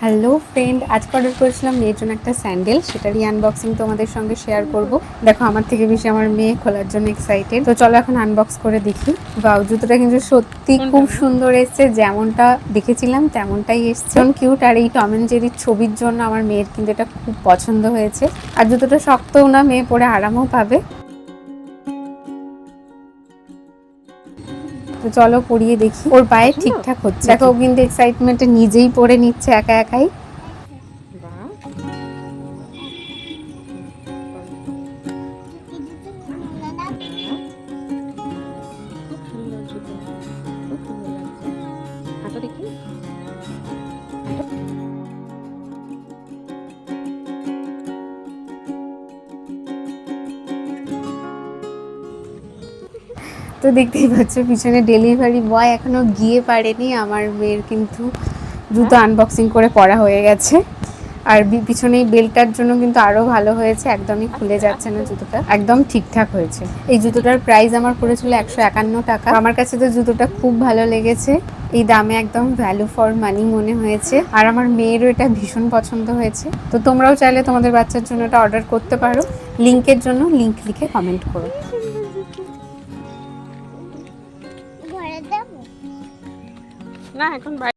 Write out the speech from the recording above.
Hello friend, আজকে order করেছিলাম মেয়ের জন্য একটা স্যান্ডেল, সেটারই আনবক্সিং তোমাদের সঙ্গে শেয়ার করব। দেখো, আমার থেকে বেশি আমার মেয়ে খোলার জন্য এক্সাইটেড। তো চলো এখন আনবক্স করে দেখি। বাউ, জুতোটা কিন্তু সত্যি খুব সুন্দর এসছে, যেমনটা দেখেছিলাম তেমনটাই এসছে, কিউট। আর এই টম এন্ড জেরির ছবির জন্য আমার মেয়ের কিন্তু এটা খুব পছন্দ হয়েছে। আর জুতোটা শক্তও না, মেয়ে পরে আরামও পাবে। তো চলো পরিয়ে দেখি ওর পায়ে ঠিকঠাক হচ্ছে। দেখো, ও কিন্তু এক্সাইটমেন্টে নিজেই পরে নিচ্ছে একা একাই। তো দেখতেই পাচ্ছ পিছনে ডেলিভারি বয় এখনো গিয়ে পারেনি। আমার মেয়ের কিন্তু জুতো আনবক্সিং করে পরা হয়ে গেছে। আর পিছনে এই বেল্টটার জন্য কিন্তু আরো ভালো হয়েছে, একদমই খুলে যাচ্ছে না, জুতোটা একদম ঠিকঠাক হয়েছে। এই জুতোটার প্রাইস আমার পড়েছিল 151 টাকা। আমার কাছে তো জুতোটা খুব ভালো লেগেছে, এই দামে একদম ভ্যালু ফর মানি মনে হয়েছে। আর আমার মেয়েরও এটা ভীষণ পছন্দ হয়েছে। তো তোমরাও চাইলে তোমাদের বাচ্চার জন্য এটা অর্ডার করতে পারো। লিংকের জন্য লিংক লিখে কমেন্ট করো। না এখন